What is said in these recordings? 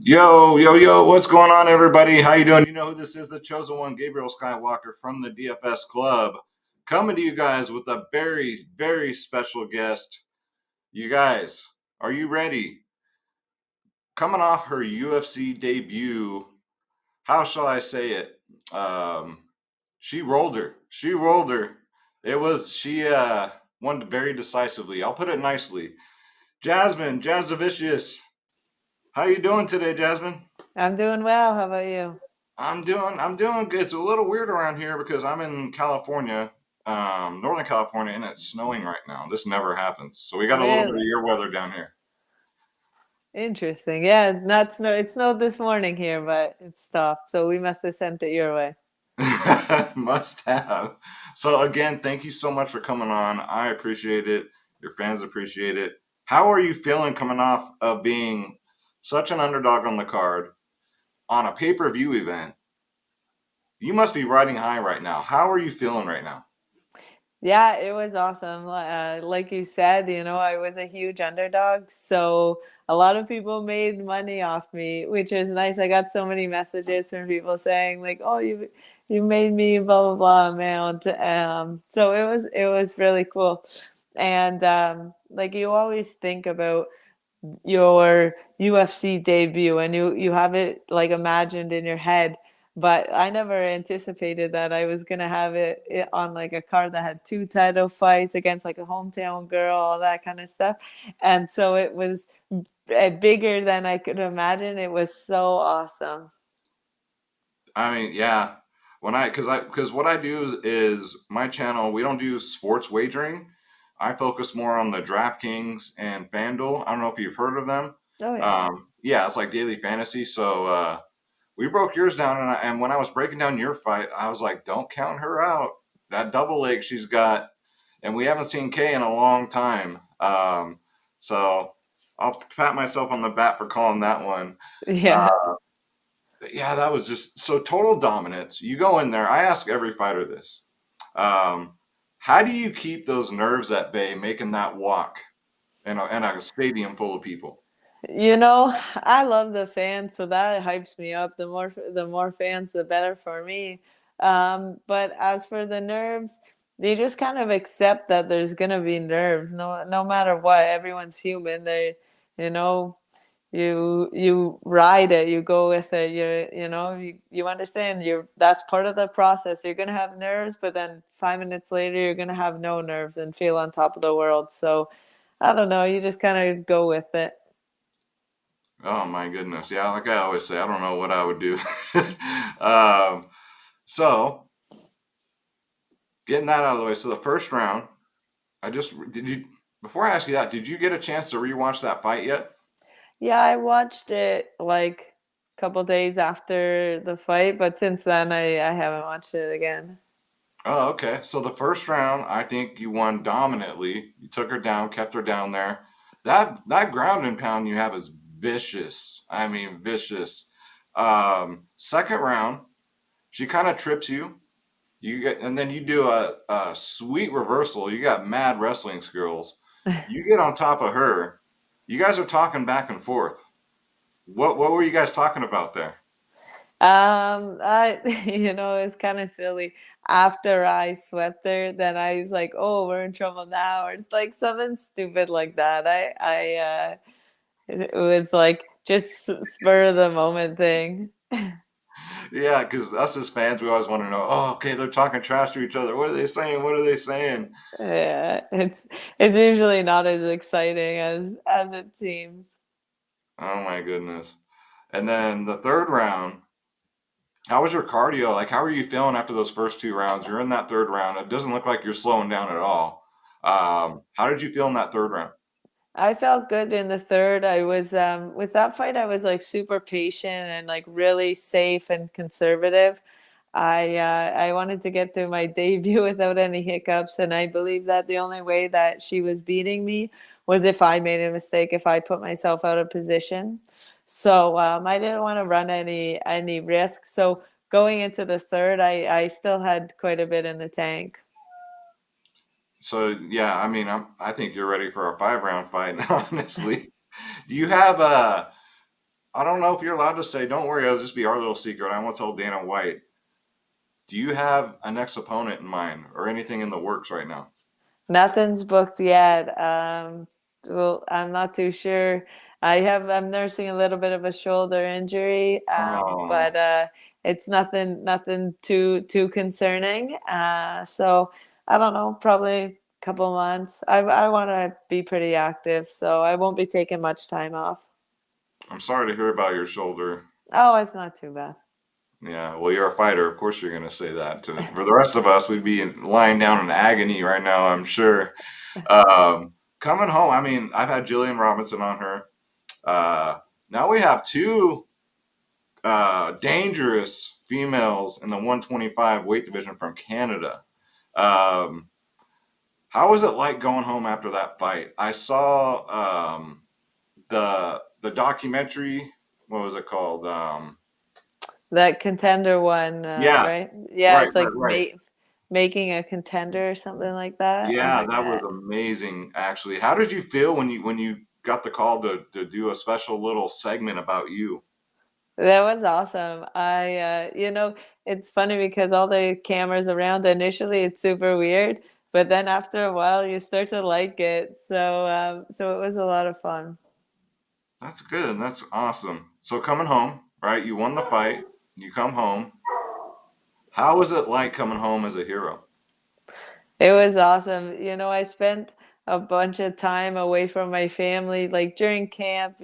Yo, yo, yo, what's going on, everybody? How you doing? You know who this is, the chosen one, Gabriel Skywalker from the DFS Club, coming to you guys with a very, very special guest. You guys, are you ready? Coming off her UFC debut, how shall I say it? Um, she rolled her. She rolled her. She won very decisively. I'll put it nicely. Jasmine Jasudavicius, how you doing today, Jasmine? I'm doing well. How about you? I'm doing good. It's a little weird around here because I'm in California, Northern California, and it's snowing right now. This never happens. So we got a little bit of Really? your weather down here. Interesting. Yeah, not snow. It snowed this morning here, but it stopped. So we must have sent it your way. Must have. So again, thank you so much for coming on. I appreciate it. Your fans appreciate it. How are you feeling coming off of being such an underdog on the card on a pay-per-view event? You must be riding high right now. How are you feeling right now? Yeah, it was awesome. Like you said, I was a huge underdog, so a lot of people made money off me, which is nice. I got so many messages from people saying like, "Oh, you made me blah blah blah amount." So it was really cool, and like you always think about your UFC debut and you have it like imagined in your head. But I never anticipated that I was gonna have it on like a card that had two title fights against like a hometown girl, all that kind of stuff. And so it was bigger than I could imagine. It was so awesome. I mean, yeah. Because what I do is my channel. We don't do sports wagering. I focus more on the DraftKings and FanDuel. I don't know if you've heard of them. Oh yeah. Yeah, it's like daily fantasy. So we broke yours down, and when I was breaking down your fight, I was like, "Don't count her out. That double leg she's got, and we haven't seen Kay in a long time." So I'll pat myself on the back for calling that one. Yeah. Uh, yeah, that was just so total dominance. You go in there. I ask every fighter this. Um, how do you keep those nerves at bay making that walk in a stadium full of people? I love the fans, so that hypes me up. The more fans, the better for me. But as for the nerves, you just kind of accept that there's gonna be nerves, no matter what. Everyone's human. You know, you ride it, you go with it. You understand. That's part of the process. You're gonna have nerves, but then 5 minutes later, you're gonna have no nerves and feel on top of the world. So I don't know. You just kind of go with it. Oh my goodness. Yeah, like I always say, I don't know what I would do. um, so getting that out of the way. So the first round, I just did you before I ask you that, did you get a chance to rewatch that fight yet? Yeah, I watched it like a couple days after the fight, but since then I haven't watched it again. Oh, okay. So the first round, I think you won dominantly. You took her down, kept her down there. That ground and pound you have is vicious. I mean, vicious. Second round, she kind of trips you. You get, and then you do a sweet reversal. You got mad wrestling skills. You get on top of her. You guys are talking back and forth. What were you guys talking about there? I it's kind of silly. After I swept her, then I was like, "Oh, we're in trouble now," or it's like something stupid like that. It was like just spur of the moment thing. Yeah, because us as fans, we always want to know. Oh, okay, they're talking trash to each other. What are they saying? What are they saying? Yeah, it's usually not as exciting as it seems. Oh my goodness. And then the third round, how was your cardio? Like, how are you feeling after those first two rounds? You're in that third round. It doesn't look like you're slowing down at all. How did you feel in that third round? I felt good in the third. I was with that fight I was like super patient and like really safe and conservative. I wanted to get through my debut without any hiccups, and I believe that the only way that she was beating me was if I made a mistake, if I put myself out of position. So I didn't want to run any risk. So going into the third, I still had quite a bit in the tank. So yeah, I mean, I think you're ready for a 5 round fight, honestly. Do you have I don't know if you're allowed to say. Don't worry, it'll just be our little secret. I won't tell Dana White. Do you have a next opponent in mind or anything in the works right now? Nothing's booked yet. Well, I'm not too sure. I'm nursing a little bit of a shoulder injury, Oh, but it's nothing too concerning. So I don't know, probably a couple months. I want to be pretty active, so I won't be taking much time off. I'm sorry to hear about your shoulder. Oh, it's not too bad. Yeah, well, you're a fighter. Of course, you're going to say that. For the rest of us, we'd be lying down in agony right now, I'm sure. Coming home, I mean, I've had Jillian Robinson on her. Uh, Now we have two dangerous females in the 125 weight division from Canada. Um, how was it like going home after that fight? I saw the documentary. What was it called? That contender one, Yeah, right? Yeah, right, it's right, like right. making a contender or something like that. I Yeah, that was forget. amazing. Actually, how did you feel when you got the call to do a special little segment about you? That was awesome. It's funny because all the cameras around, initially it's super weird, but then after a while you start to like it. So it was a lot of fun. That's good. That's awesome. So coming home, right? You won the fight. You come home. How was it like coming home as a hero? It was awesome. I spent a bunch of time away from my family, like during camp.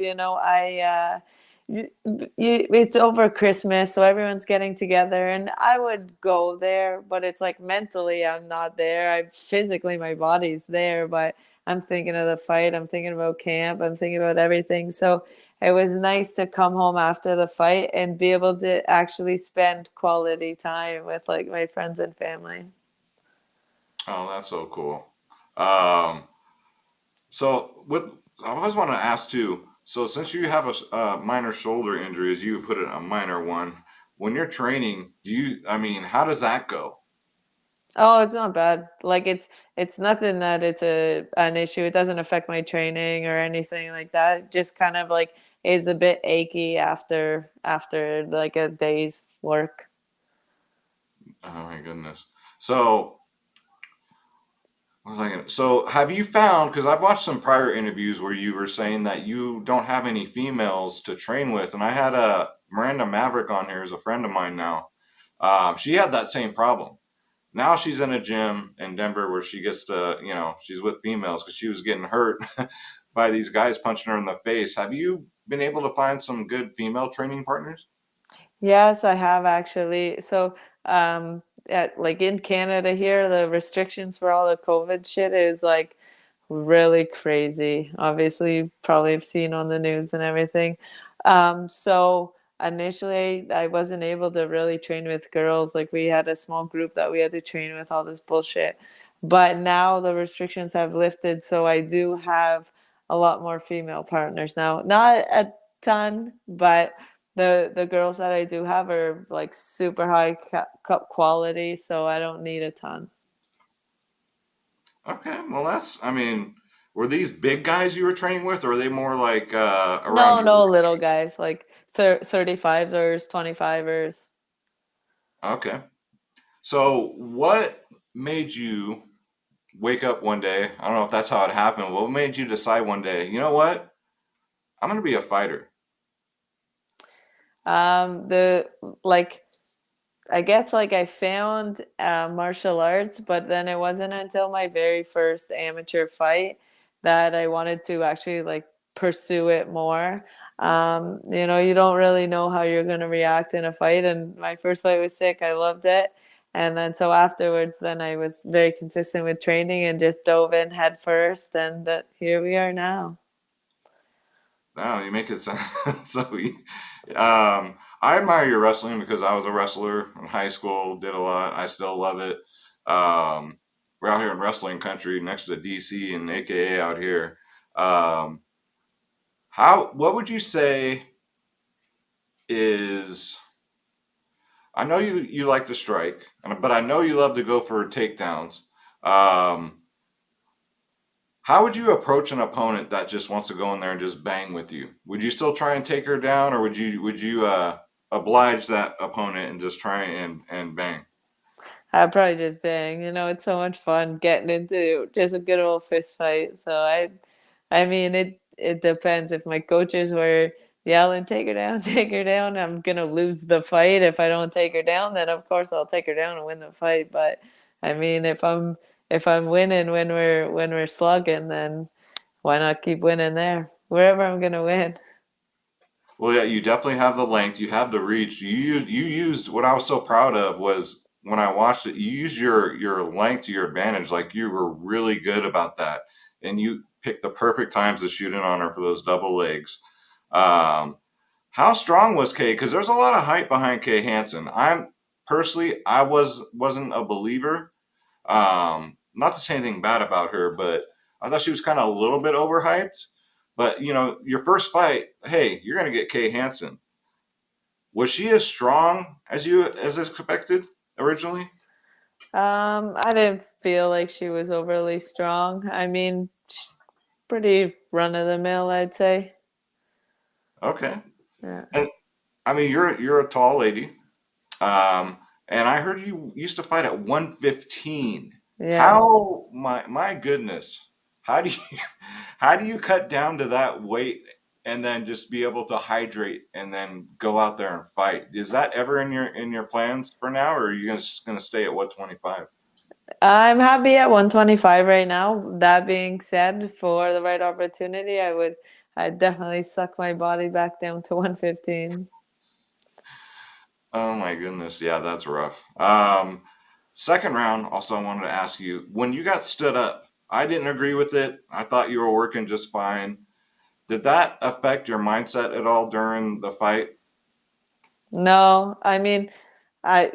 It's over Christmas, so everyone's getting together, and I would go there, but it's like mentally I'm not there. I physically my body's there, but I'm thinking of the fight. I'm thinking about camp. I'm thinking about everything. So it was nice to come home after the fight and be able to actually spend quality time with like my friends and family. Oh, that's so cool. Um, so with I always want to ask too. So since you have a minor shoulder injury, as you put it, a minor one, when you're training, I mean, how does that go? Oh, it's not bad. Like it's nothing that it's an issue. It doesn't affect my training or anything like that. It just kind of like is a bit achy after like a day's work. Oh my goodness. So what was I gonna? So have you found? Because I've watched some prior interviews where you were saying that you don't have any females to train with, and I had a Miranda Maverick on here as a friend of mine now. She had that same problem. Now she's in a gym in Denver where she gets to, she's with females because she was getting hurt by these guys punching her in the face. Have you been able to find some good female training partners? Yes, I have actually. So, like in Canada here, the restrictions for all the COVID shit is like really crazy. Obviously, you probably have seen on the news and everything. So initially, I wasn't able to really train with girls. Like we had a small group that we had to train with all this bullshit. But now the restrictions have lifted, so I do have a lot more female partners now. Not a ton, but the girls that I do have are like super high quality, so I don't need a ton. Okay, well, I mean, were these big guys you were training with, or are they more like around No, your no weight? little guys, like 35ers, 25ers. Okay. So what made you wake up one day? I don't know if that's how it happened. What made you decide one day, you know what? I'm going to be a fighter. The like I guess like I found martial arts, but then it wasn't until my very first amateur fight that I wanted to actually like pursue it more. You don't really know how you're going to react in a fight, and my first fight was sick. I loved it. And then so afterwards, then I was very consistent with training and just dove in head first, and here we are now. Wow, you make it sound so. I admire your wrestling because I was a wrestler in high school, did a lot. I still love it. Um, we're out here in wrestling country next to DC and AKA out here. Um, what would you say is, I know you like to strike, but I know you love to go for takedowns. Um, How would you approach an opponent that just wants to go in there and just bang with you? Would you still try and take her down, or would you oblige that opponent and just try and bang? I'd probably just bang. It's so much fun getting into just a good old fist fight. So I mean, it depends. If my coaches were yelling, "Take her down, take her down," I'm gonna lose the fight. If I don't take her down, then of course I'll take her down and win the fight. But I mean, if I'm winning when we're slugging, then why not keep winning there? Wherever I'm gonna win. Well, yeah, you definitely have the length, you have the reach. You used what I was so proud of was when I watched it, you used your length to your advantage. Like you were really good about that. And you picked the perfect times to shoot in on her for those double legs. Um, how strong was Kay? Because there's a lot of hype behind Kay Hansen. I'm personally I wasn't a believer. Not to say anything bad about her, but I thought she was kind of a little bit overhyped. But your first fight, hey, you're gonna get Kay Hansen. Was she as strong as expected originally? I didn't feel like she was overly strong. I mean, pretty run of the mill, I'd say. Okay, Yeah. and I mean you're a tall lady, and I heard you used to fight at 115. Yes. How my goodness, how do you how do you cut down to that weight and then just be able to hydrate and then go out there and fight? Is that ever in your plans for now, or are you just gonna stay at 125? I'm happy at 125 right now. That being said, for the right opportunity, I'd definitely suck my body back down to 115. Oh my goodness, yeah, that's rough. Second round, also I wanted to ask you, when you got stood up, I didn't agree with it. I thought you were working just fine. Did that affect your mindset at all during the fight? No, I mean, I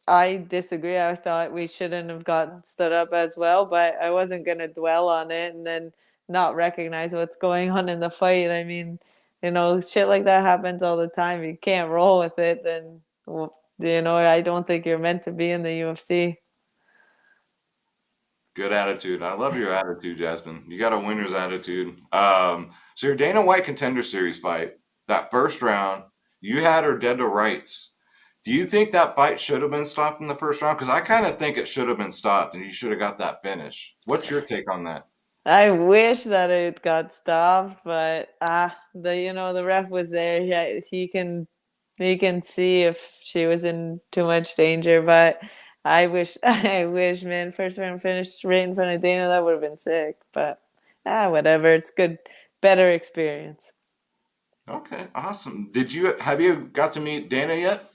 I disagree. I thought we shouldn't have gotten stood up as well, but I wasn't gonna dwell on it and then not recognize what's going on in the fight. I mean, shit like that happens all the time. You can't roll with it, then I don't think you're meant to be in the UFC. Good attitude. I love your attitude, Jasmine. You got a winner's attitude. So your Dana White Contender Series fight, that first round, you had her dead to rights. Do you think that fight should have been stopped in the first round? Because I kind of think it should have been stopped, and you should have got that finish. What's your take on that? I wish that it got stopped, but the ref was there. Yeah, he can see if she was in too much danger. But I wish I wish, man, first round finished right in front of Dana. That would have been sick. But whatever. It's good, better experience. Okay, awesome. Have you got to meet Dana yet?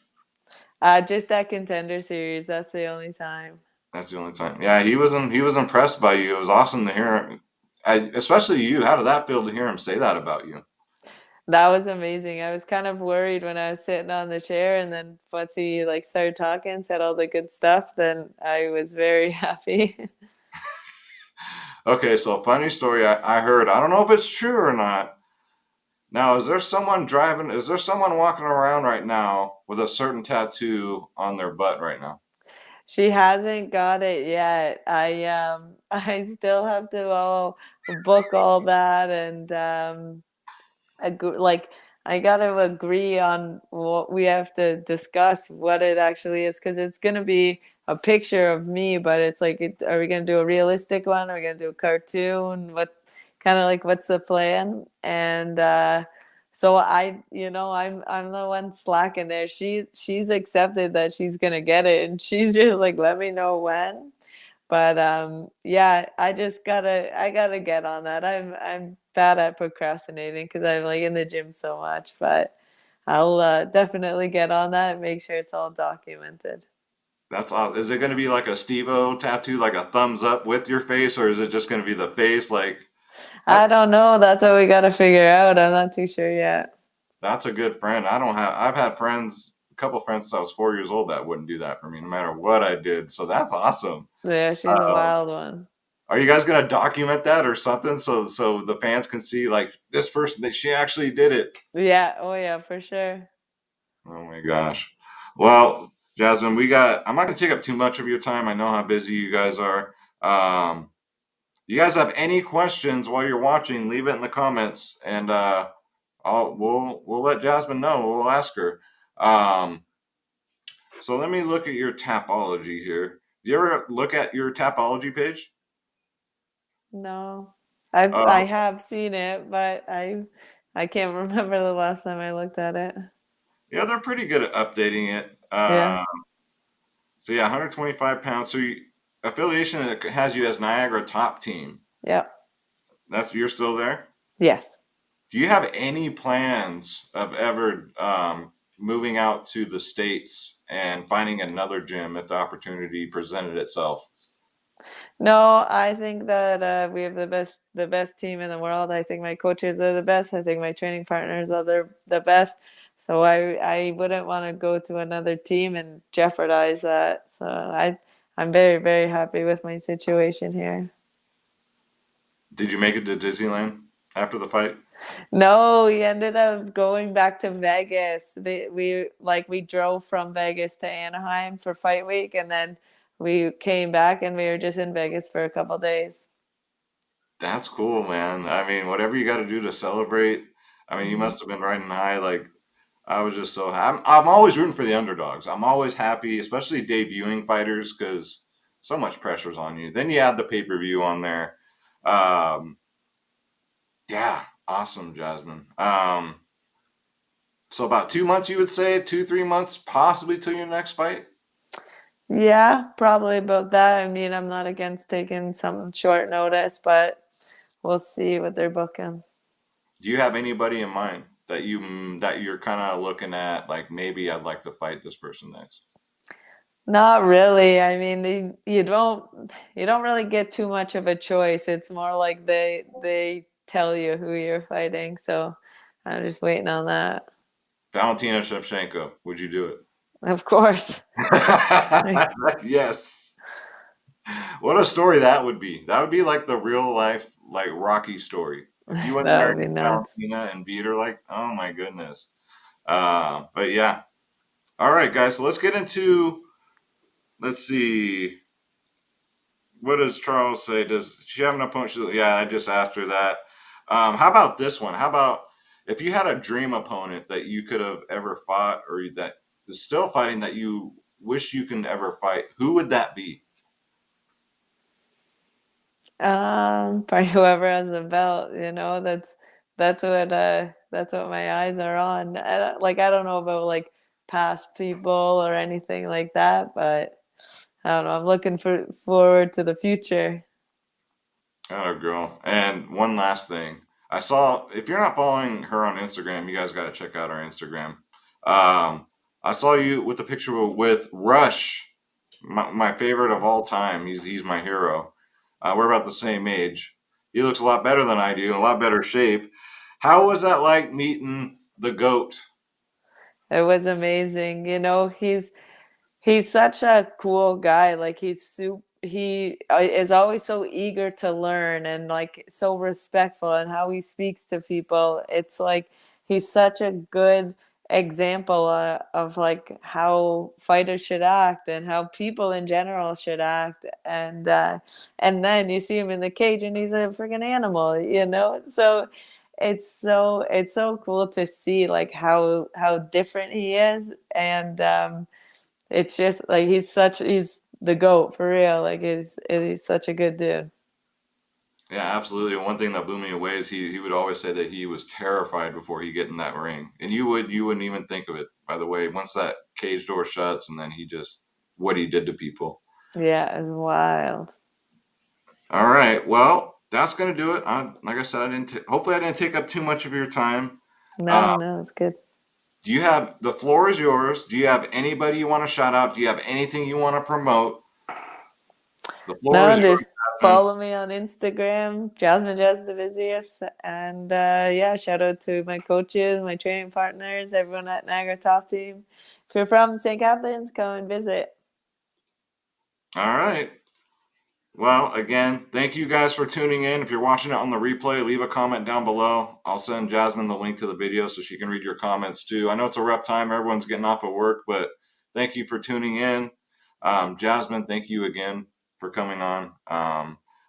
Just that Contender Series. That's the only time. That's the only time. Yeah, he was impressed by you. It was awesome to hear him, especially you. How did that feel to hear him say that about you? That was amazing. I was kind of worried when I was sitting on the chair, and then once he like started talking, said all the good stuff, then I was very happy. Okay, so funny story I heard. I don't know if it's true or not. Now, is there someone walking around right now with a certain tattoo on their butt right now? She hasn't got it yet. I still have to all book all that and like I gotta agree on what we have to discuss what it actually is because it's gonna be a picture of me, but it's like, are we gonna do a realistic one? Are we gonna do a cartoon? What kind of like what's the plan? And so I'm the one slacking there. She's accepted that she's gonna get it, and she's just like, let me know when. But yeah, I gotta get on that. I'm bad at procrastinating because I'm like in the gym so much, but I'll definitely get on that and make sure it's all documented. That's all. Is it going to be like a Steve-O tattoo, like a thumbs up with your face, or is it just going to be the face? Like I that. don't know. That's what we gotta figure out. I'm not too sure yet. That's a good friend. I've had friends, a couple friends since I was 4 years old that wouldn't do that for me, no matter what I did. So that's awesome. Yeah, she's a Um, wild one. are you guys going to document that or something so the fans can see like this person that she actually did it? Yeah, oh yeah, for sure. Oh my gosh. Well, Jasmine, I'm not going to take up too much of your time. I know how busy you guys are. Um, you guys have any questions while you're watching, leave it in the comments, and we'll let Jasmine know. We'll ask her. So let me look at your Tapology here. Do you ever look at your Tapology page? No, I have seen it, but I can't remember the last time I looked at it. Yeah, they're pretty good at updating it. Yeah. So yeah, 125 pounds. So affiliation has you as Niagara top team. Yep. You're still there. Yes. Do you have any plans of ever moving out to the States and finding another gym if the opportunity presented itself? No, I think that we have the best team in the world. I think my coaches are the best. I think my training partners are the best. So I wouldn't want to go to another team and jeopardize that. So I'm very, very happy with my situation here. Did you make it to Disneyland after the fight? No, we ended up going back to Vegas. We drove from Vegas to Anaheim for fight week, and then we came back and we were just in Vegas for a couple days. That's cool, man. I mean, whatever you got to do to celebrate. I mean, you Mhm. must have been riding high. Like I was just so I'm always rooting for the underdogs. I'm always happy, especially debuting fighters, because so much pressure's on you. Then you add the pay-per-view on there. Um, yeah, awesome, Jasmine. So about 2 months, you would say 2, 3 months, possibly till your next fight. Yeah, probably about that. I mean, I'm not against taking some short notice, but we'll see what they're booking. Do you have anybody in mind that you're kind of looking at, like maybe I'd like to fight this person next? Not really. I mean, you don't really get too much of a choice. It's more like they tell you who you're fighting. So I'm just waiting on that. Valentina Shevchenko, would you do it? Of course. Yes. What a story that would be. That would be like the real life, like Rocky story. If you went That there would be against nuts. Valentina and beat her, like, oh my goodness. But yeah. All right, guys. So let's get into. Let's see. What does Charles say? Does she have an opponent? Yeah, I just asked her that. How about this one? How about if you had a dream opponent that you could have ever fought, or that is still fighting that you wish you can ever fight? Who would that be? Probably whoever has the belt, that's what my eyes are on. I don't know about like past people or anything like that, but I don't know. I'm looking forward to the future. Oh, girl. And one last thing. I saw, if you're not following her on Instagram, you guys got to check out our Instagram. Um, I saw you with the picture with Rush, my favorite of all time. He's my hero. We're about the same age. He looks a lot better than I do, in a lot better shape. How was that like meeting the GOAT? It was amazing. He's such a cool guy. Like he is always so eager to learn and like so respectful and how he speaks to people. It's like he's such a good example of like how fighters should act and how people in general should act. And then you see him in the cage and he's a freaking animal. So it's so cool to see like how different he is. And it's just like he's the goat for real. Like he's such a good dude. Yeah, absolutely. And one thing that blew me away is he would always say that he was terrified before he get in that ring, and you wouldn't even think of it. By the way, once that cage door shuts, and then he just what he did to people. Yeah, it's wild. All right, well, that's gonna do it. Like I said, I didn't. Hopefully, I didn't take up too much of your time. Uh, No, no, it's good. do you have the floor is yours? Do you have anybody you want to shout out? Do you have anything you want to promote? The floor is No, yours, just Jasmine. follow me on Instagram, Jasmine Jasudavicius, and yeah, shout out to my coaches, my training partners, everyone at Niagara Top Team. If you're from St. Catharines, come and visit. All right. Well, again, thank you guys for tuning in. If you're watching it on the replay, leave a comment down below. I'll send Jasmine the link to the video so she can read your comments too. I know it's a rough time. Everyone's getting off of work, but thank you for tuning in. Jasmine, thank you again for coming on.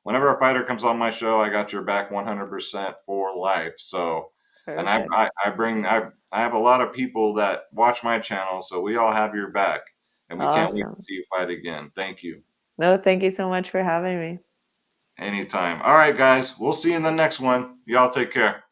whenever a fighter comes on my show, I got your back 100% for life. So, and Perfect. I have a lot of people that watch my channel, so we all have your back, and we can't wait to Awesome. see you fight again. Thank you. No, thank you so much for having me. Anytime. All right, guys. We'll see you in the next one. Y'all take care.